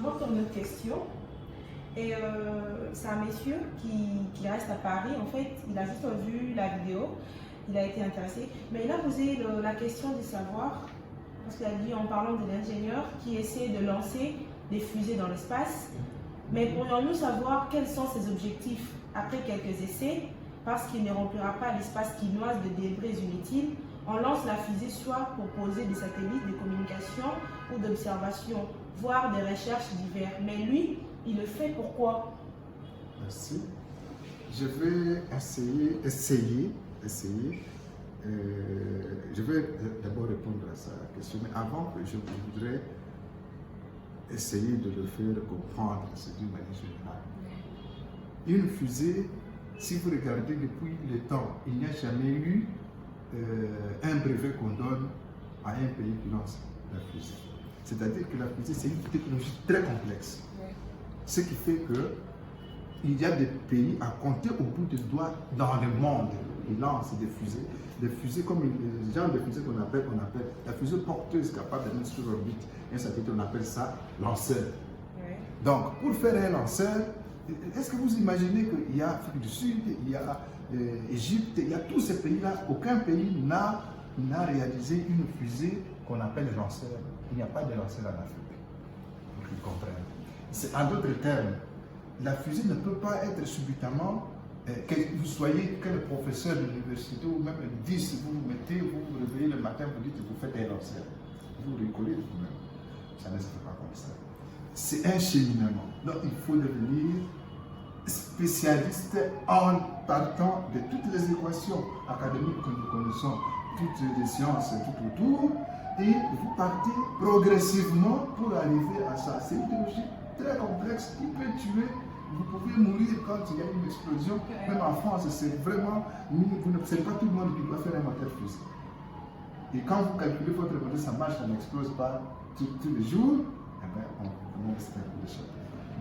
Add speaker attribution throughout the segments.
Speaker 1: voir comme une autre question. Et c'est un monsieur qui reste à Paris. En fait, il a juste vu la vidéo, il a été intéressé. Mais il a posé la question de savoir, parce qu'il a dit en parlant de l'ingénieur qui essaie de lancer des fusées dans l'espace, mais pourrions-nous savoir quels sont ses objectifs après quelques essais, parce qu'il ne remplira pas l'espace quinoise de débris inutiles. On lance la fusée soit pour poser des satellites de communication ou d'observation, voire des recherches diverses. Mais lui, il le fait pourquoi?
Speaker 2: Merci. Je vais essayer. Je vais d'abord répondre à sa question, mais avant, je voudrais essayer de le faire comprendre, c'est d'une manière générale. Une fusée, si vous regardez depuis le temps, il n'y a jamais eu un brevet qu'on donne à un pays qui lance la fusée. C'est-à-dire que la fusée, c'est une technologie très complexe. Ce qui fait que il y a des pays à compter au bout des doigts dans le monde qui lancent des fusées comme le genre de fusée qu'on appelle la fusée porteuse capable de mettre sur orbite un satellite, on appelle ça lanceur. Donc, pour faire un lanceur, est-ce que vous imaginez qu'il y a Afrique du Sud, il y a Égypte, il y a tous ces pays-là, aucun pays n'a réalisé une fusée qu'on appelle lanceur. Il n'y a pas de lanceur en Afrique, pour qu'ils comprennent. En d'autres termes, la fusée ne peut pas être subitement, que vous soyez que le professeur de l'université ou même le 10, vous vous mettez, vous vous réveillez le matin, vous dites que vous faites un lanceur. Vous rigolez de vous-même. Ça ne se fait pas comme ça. C'est un cheminement. Donc il faut devenir spécialiste en partant de toutes les équations académiques que nous connaissons, toutes les sciences tout autour, et vous partez progressivement pour arriver à ça. C'est une technologie très complexe qui peut tuer. Vous pouvez mourir quand il y a une explosion. Même en France, c'est vraiment, ce n'est pas tout le monde qui doit faire un moteur fusée. Et quand vous calculez votre moteur, ça marche, ça n'explose pas tous les jours, eh bien, on risque de l'échapper.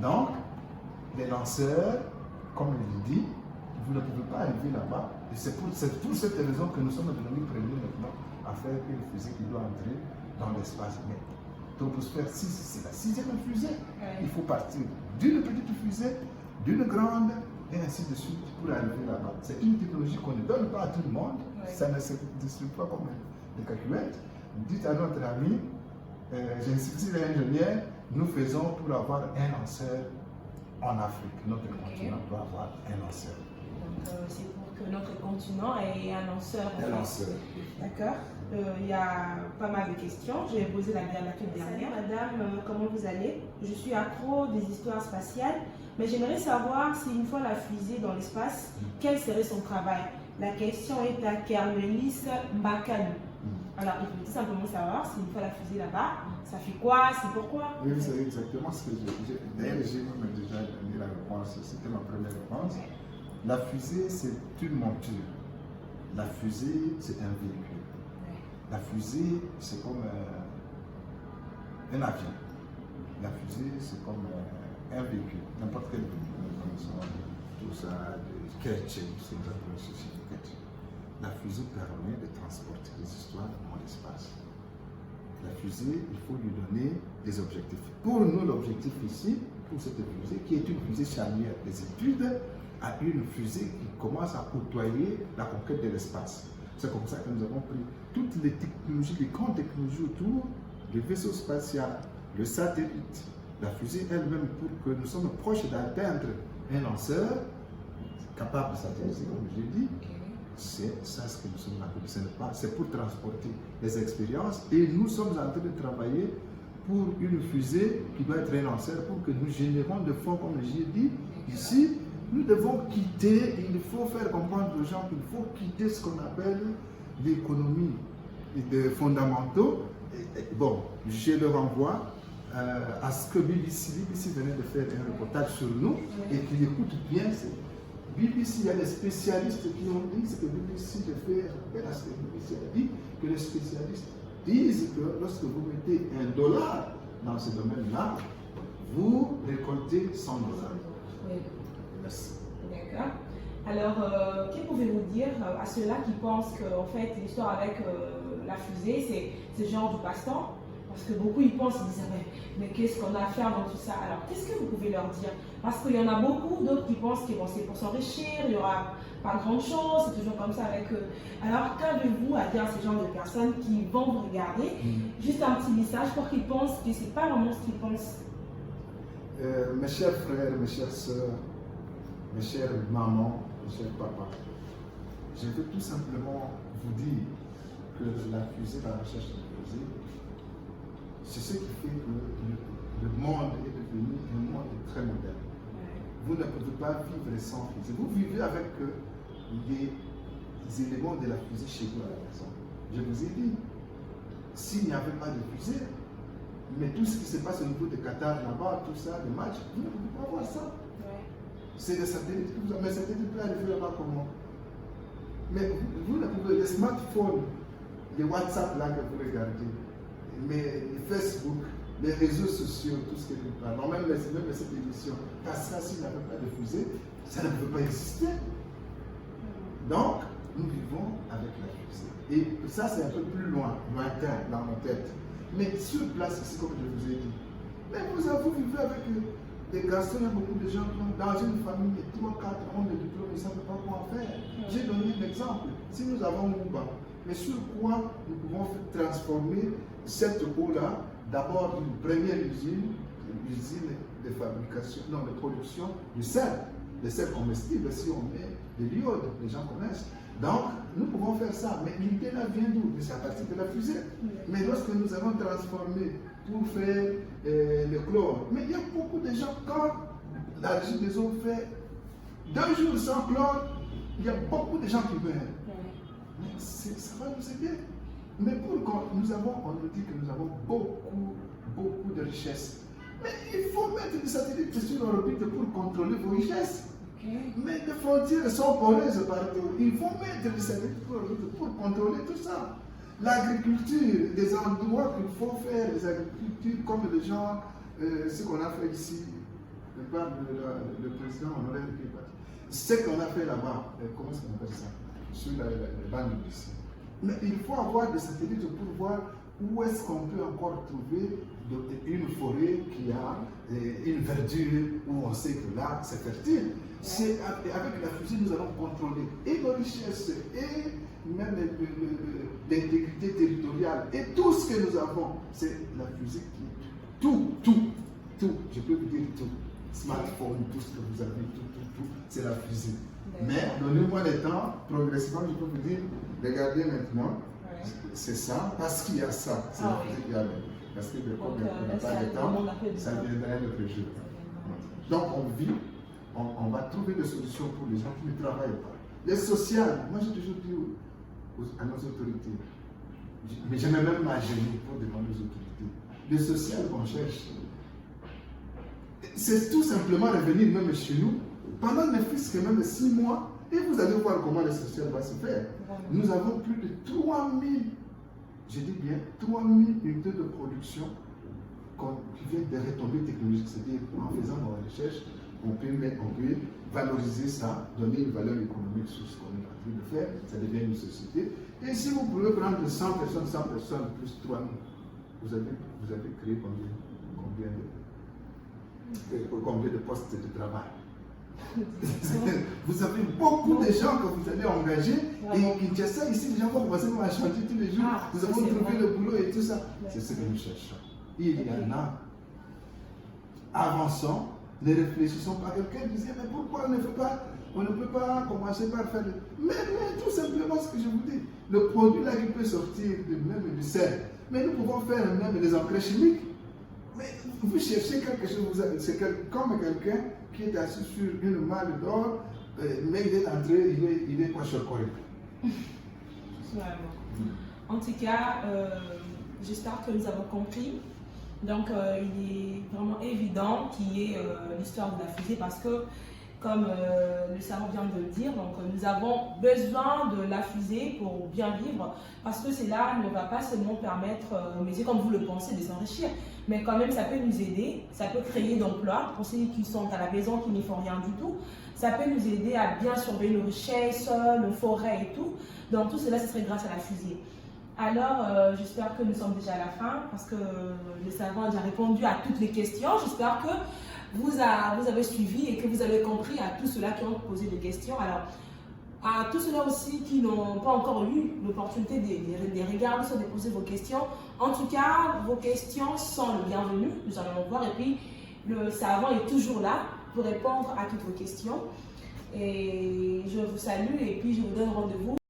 Speaker 2: Donc, les lanceurs, comme il le dit, vous ne pouvez pas arriver là-bas. Et c'est pour cette raison que nous sommes devenus premiers maintenant à faire une fusée qui doit entrer dans l'espace. Mais Troposphère 6, c'est la 6e fusée. Il faut partir d'une petite fusée, d'une grande, et ainsi de suite pour arriver là-bas. C'est une technologie qu'on ne donne pas à tout le monde. Ça ne se distribue pas comme des cacahuètes. Dites à notre ami, j'insiste l'ingénieur, nous faisons pour avoir un lanceur en Afrique. Notre continent doit avoir un lanceur.
Speaker 1: Donc c'est pour que notre continent ait un lanceur.
Speaker 2: Un lanceur.
Speaker 1: D'accord. Il y a pas mal de questions. Je vais poser la toute dernière. Madame, comment vous allez? Je suis accro des histoires spatiales, mais j'aimerais savoir si une fois la fusée dans l'espace, quel serait son travail? La question est à Kermelis Mbakani. Alors, il faut tout simplement savoir si une fois la fusée là-bas, ça fait quoi, c'est pourquoi?
Speaker 2: Oui, vous savez exactement ce que j'ai. D'ailleurs, j'ai même déjà donné la réponse. C'était ma première réponse. La fusée, c'est une monture. La fusée, c'est un véhicule. La fusée, c'est comme un avion. La fusée, c'est comme un véhicule. N'importe quel véhicule. Nous connaissons tout ça, des sketchs, c'est exactement ceci. La fusée permet de transporter les histoires dans l'espace. La fusée, il faut lui donner des objectifs. Pour nous, l'objectif ici, pour cette fusée, qui est une fusée charnière des études, à une fusée qui commence à côtoyer la conquête de l'espace. C'est comme ça que nous avons pris toutes les technologies, les grandes technologies autour, le vaisseau spatial, le satellite, la fusée elle-même, pour que nous sommes proches d'atteindre un lanceur capable de s'atterrir, comme je l'ai dit. C'est ça ce que nous sommes là. C'est pour transporter les expériences et nous sommes en train de travailler pour une fusée qui doit être un lanceur pour que nous générons de fonds, comme j'ai dit. Ici, nous devons quitter, il faut faire comprendre aux gens qu'il faut quitter ce qu'on appelle l'économie des fondamentaux. Bon, je le renvoie à ce que BBC venait de faire un reportage sur nous et qu'il écoute bien. BBC, il y a des spécialistes qui ont dit ce que BBC de faire. Parce que BBC a dit que les spécialistes disent que lorsque vous mettez $1 dans ce domaine-là, vous récoltez $100. Merci.
Speaker 1: D'accord. Alors, que pouvez-vous dire à ceux-là qui pensent que en fait, l'histoire avec la fusée, c'est ce genre de passe-temps? Parce que beaucoup ils pensent, ils disent, mais qu'est-ce qu'on a à faire dans tout ça? Alors, qu'est-ce que vous pouvez leur dire? Parce qu'il y en a beaucoup d'autres qui pensent que bon, c'est pour s'enrichir, il n'y aura pas grand chose, c'est toujours comme ça avec eux. Alors, qu'avez-vous à dire à ces genre de personnes qui vont vous regarder? Juste un petit message pour qu'ils pensent que ce n'est pas vraiment ce qu'ils pensent.
Speaker 2: Mes chers frères, mes chères sœurs, mes chères mamans, mes chers papas, je veux tout simplement vous dire que la fusée, la recherche de la fusée, c'est ce qui fait que le monde est devenu un monde très moderne. Vous ne pouvez pas vivre sans fusée. Vous vivez avec les éléments de la fusée chez vous à la maison. Je vous ai dit, s'il n'y avait pas de fusée, mais tout ce qui se passe au niveau de Qatar, là-bas, tout ça, les matchs, vous ne pouvez pas voir ça. C'est des satellites que vous avez. Mais les satellites peuvent arriver là-bas comment? Mais vous ne pouvez, les smartphones, les WhatsApp là que vous regardez, mais les Facebook, les réseaux sociaux, tout ce que nous parlons, même cette émission, parce que s'il n'y avait pas de fusée, ça ne peut pas exister. Donc, nous vivons avec la fusée. Et ça, c'est un peu plus lointain dans nos têtes. Mais sur place, ici, comme je vous ai dit, mais vous vivez avec des garçons, il y a beaucoup de gens dans une famille, 3, 4 ans de diplôme, ils ne savent pas quoi faire. J'ai donné un exemple. Si nous avons Mouba, mais sur quoi nous pouvons transformer cette eau-là? D'abord, une première usine de fabrication, non, de production du sel comestible. Si on met de l'iode, les gens connaissent. Donc, nous pouvons faire ça. Mais l'idée là vient d'où? C'est à partir de la fusée. Mais lorsque nous avons transformé pour faire le chlore, mais il y a beaucoup de gens, quand la régie des eaux fait 2 jours sans chlore, il y a beaucoup de gens qui meurent. Mais ça va nous aider. Mais on nous dit que nous avons beaucoup de richesses. Mais il faut mettre des satellites sur l'orbite pour contrôler vos richesses. Mais les frontières sont poreuses partout. Il faut mettre des satellites pour contrôler tout ça. L'agriculture, des endroits qu'il faut faire, les agricultures comme les gens, ce qu'on a fait ici, je parle de le président honoraire qui est parti. Ce qu'on a fait là-bas, comment est-ce qu'on appelle ça? Sur la bande d'ici. Mais il faut avoir des satellites pour voir où est-ce qu'on peut encore trouver une forêt qui a une verdure où on sait que là c'est fertile. Avec la fusée, nous allons contrôler et nos richesses et même l'intégrité territoriale et tout ce que nous avons. C'est la fusée qui tout, je peux vous dire tout. Smartphone, tout ce que vous avez, tout, c'est la fusée. Mais donnez-moi le temps, progressivement, je peux vous dire, regardez maintenant, c'est ça, parce qu'il y a ça, c'est la fusée qui a parce que comme on n'a pas le temps, ça viendra un autre jour. Donc on vit, on va trouver des solutions pour les gens qui ne travaillent pas. Les sociales, moi j'ai toujours dit à nos autorités, mais je n'ai même pas gêné pour demander aux autorités, les sociales qu'on cherche, c'est tout simplement revenir même chez nous, pendant ne fût-ce que même 6 mois, et vous allez voir comment le social va se faire. Nous avons plus de 3000, je dis bien 3000 unités de production qui viennent des retombées technologiques. C'est-à-dire en faisant nos recherches, on peut valoriser ça, donner une valeur économique sur ce qu'on est en train de faire, ça devient une société. Et si vous pouvez prendre 100 personnes plus 3000, vous avez créé combien de postes de travail? Vous avez beaucoup de gens que vous allez engager et Kinshasa, ici, les gens vont commencer à changer tous les jours. Nous avons trouvé le boulot et tout ça. C'est ce que nous cherchons. Il y en a. Avançons, ne réfléchissons pas. Quelqu'un disait, mais pourquoi on ne peut pas commencer par faire mais tout simplement ce que je vous dis. Le produit là qui peut sortir même du sel. Mais nous pouvons faire même des engrais chimiques. Mais vous cherchez quelque chose, c'est comme quelqu'un qui est assis sur une malle d'or, mais il est entré, il est pas choqué.
Speaker 1: En tout cas, j'espère que nous avons compris. Donc, il est vraiment évident qu'il y ait l'histoire de la fusée parce que, comme le savant vient de le dire, donc, nous avons besoin de la fusée pour bien vivre parce que cela ne va pas seulement permettre aux métiers, comme vous le pensez, de s'enrichir, mais quand même ça peut nous aider, ça peut créer d'emplois pour ceux qui sont à la maison, qui ne font rien du tout. Ça peut nous aider à bien surveiller nos richesses, nos forêts et tout. Donc tout cela, ce serait grâce à la fusée. Alors, j'espère que nous sommes déjà à la fin parce que le savant a déjà répondu à toutes les questions. J'espère que vous avez suivi et que vous avez compris à tous ceux-là qui ont posé des questions. Alors, à tous ceux-là aussi qui n'ont pas encore eu l'opportunité de regarder, soit de poser vos questions. En tout cas, vos questions sont les bienvenues. Nous allons voir. Et puis, le savant est toujours là pour répondre à toutes vos questions. Et je vous salue et puis je vous donne rendez-vous